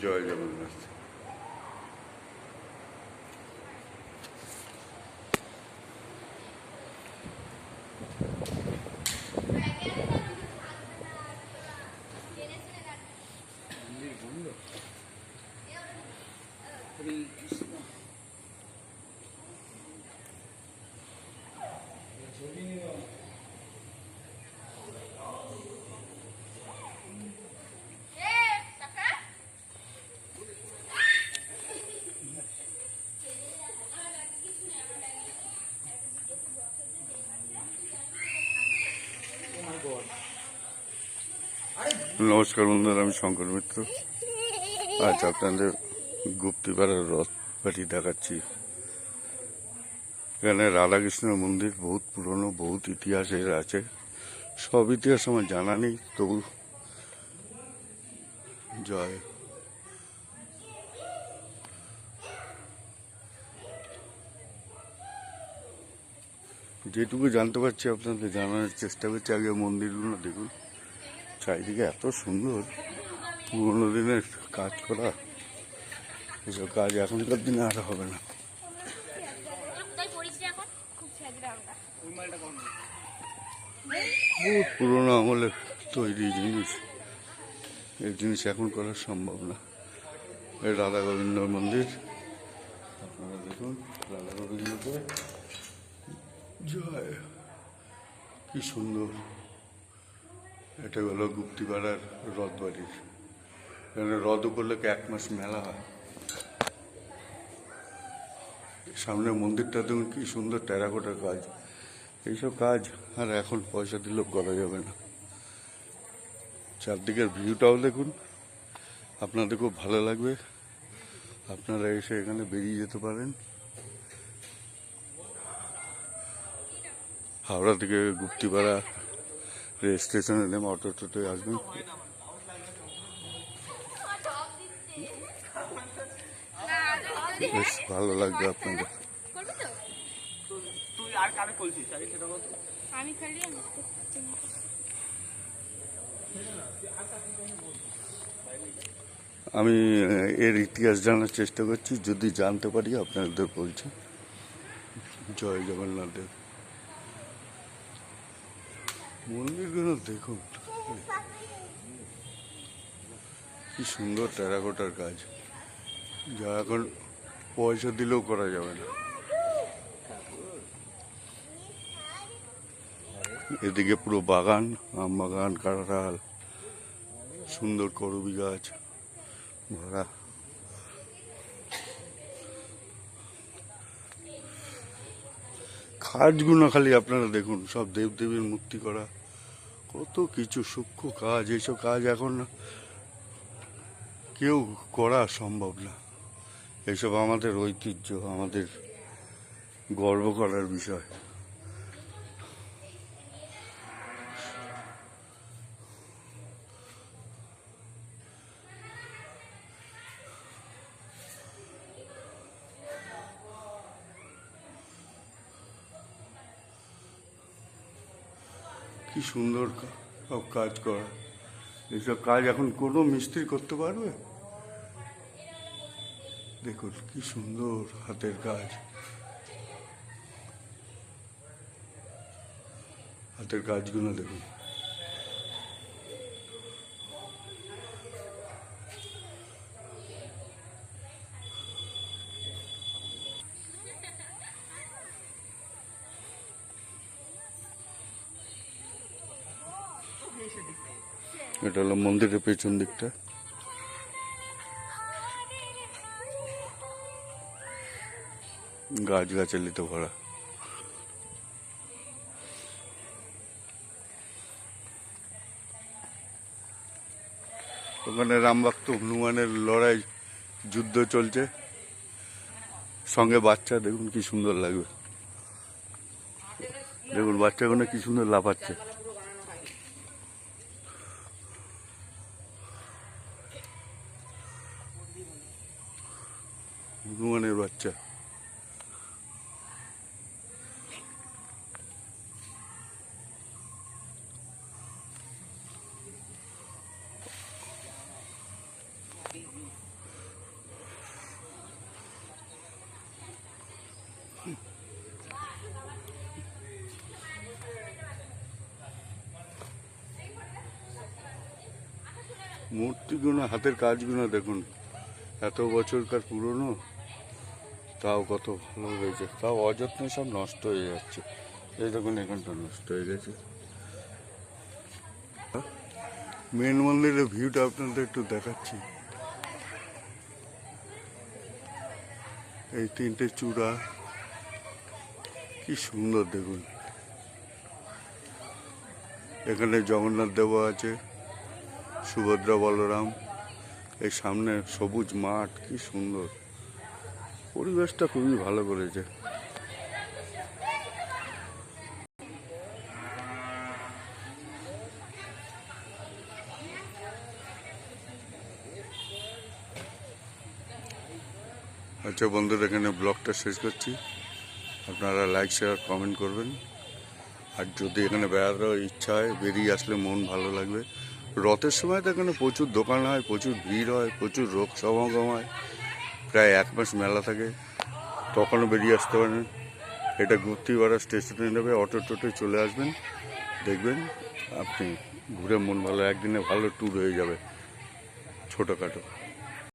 জয় জগন্নাথ। নমস্কার বন্ধুরা, আমি শঙ্কর মিত্র। আজ আপনাদের গুপ্তিপাড়ার রথবাড়ি দেখাচ্ছি। এখানে রাধাকৃষ্ণের মন্দির বহুত পুরনো, বহুত ইতিহাসের আছে। সব ইতিহাস আমার জানা নেই, তবু জয়। যেটুকু জানতে পারছি আপনাদের জানানোর চেষ্টা করছি। আগে মন্দিরগুলো দেখুন, চারিদিকে এত সুন্দর, পুরোনো দিনের কাজ করা। এসব কাজ এখনকার দিনে আর হবে না। বহুত পুরোনো আমলের তৈরি জিনিস, এই জিনিস এখন করা সম্ভব না। এই রাধা গোবিন্দ মন্দির আপনারা দেখুন, রাধা গোবিন্দকে জয়। কি সুন্দর। এটা হলো গুপ্তিপাড়ার রথবাড়ির। এখানে রথ উপলক্ষে 1 মাস মেলা হয়। সামনে মন্দিরটা দেখুন, কি সুন্দর টেরাকোটার কাজ। এইসব কাজ আর এখন পয়সা দিলেও করা যাবে না। চারদিকের ভিউটাও দেখুন, আপনাদের খুব ভালো লাগবে। আপনারা এসে এখানে বেরিয়ে যেতে পারেন। হাওড়া থেকে গুপ্তিপাড়া রেল স্টেশনে নেমে অটো টোটোয় আসবেন। বেশ ভালো লাগবে আপনাদের। আমি এর ইতিহাস জানার চেষ্টা করছি, যদি জানতে পারি আপনাদের বলছি। জয় জগন্নাথ দেব। মন্দিরগুলো দেখুন, কি সুন্দর টেরাকোটার কাজ, যা এখন পয়সা দিলেও করা যাবে না। এদিকে পুরো বাগান, আম বাগান, কাঁঠাল, সুন্দর করবি গাছ ভরা। কাজগুলো খালি আপনারা দেখুন, সব দেবদেবীর মূর্তি করা, কত কিছু সূক্ষ্ম কাজ। এইসব কাজ এখন কেউ করা সম্ভব না। এইসব আমাদের ঐতিহ্য, আমাদের গর্ব করার বিষয়। কি সুন্দর সব কাজ করা। এইসব কাজ এখন কোনো মিস্ত্রি করতে পারবে? দেখুন কি সুন্দর হাতের কাজ। হাতের কাজগুলো দেখুন। এটা হলো মন্দিরের পেছন দিকটা। গাছগাছালিতে ভরা। ওখানে রামভক্ত হনুমানের লড়াই, যুদ্ধ চলছে, সঙ্গে বাচ্চা। দেখুন কি সুন্দর লাগবে। দেখুন বাচ্চাগুলো কি সুন্দর লাফাচ্ছে। হনুমানের বাচ্চা। মূর্তিগুলো, হাতের কাজগুলো দেখুন, এত বছরকার পুরনো, তাও কত ভালো হয়েছে। তাও অযত্নে সব নষ্ট হয়ে যাচ্ছে। এই দেখুন এখানটা নষ্ট হয়ে গেছে। মেন মন্দিরের ভিউটা আপনাদের একটু দেখাচ্ছি। এই তিনটে চূড়া কি সুন্দর দেখুন। এখানে জগন্নাথ দেব আছে, সুভদ্রা বলরাম। এই সামনে সবুজ মাঠ, কি সুন্দর। পরিবেশটা খুবই ভালো করেছে। আচ্ছা বন্ধুরা, এখানে ব্লগটা শেষ করছি। আপনারা লাইক শেয়ার কমেন্ট করবেন। আর যদি এখানে বেড়ানোর ইচ্ছা হয়, বেরিয়ে আসলে মন ভালো লাগবে। রথের সময় তো এখানে প্রচুর দোকান হয়, প্রচুর ভিড় হয়, প্রচুর লোক সমাগম হয়। প্রায় 1 মাস মেলা থাকে, তখনও বেরিয়ে আসতে পারেন। এটা গুত্তিপাড়া স্টেশনে নেবে, অটো টোটো চলে আসবেন, দেখবেন আপনি ঘুরে মন ভালো, একদিনে ভালো ট্যুর হয়ে যাবে ছোটোখাটো।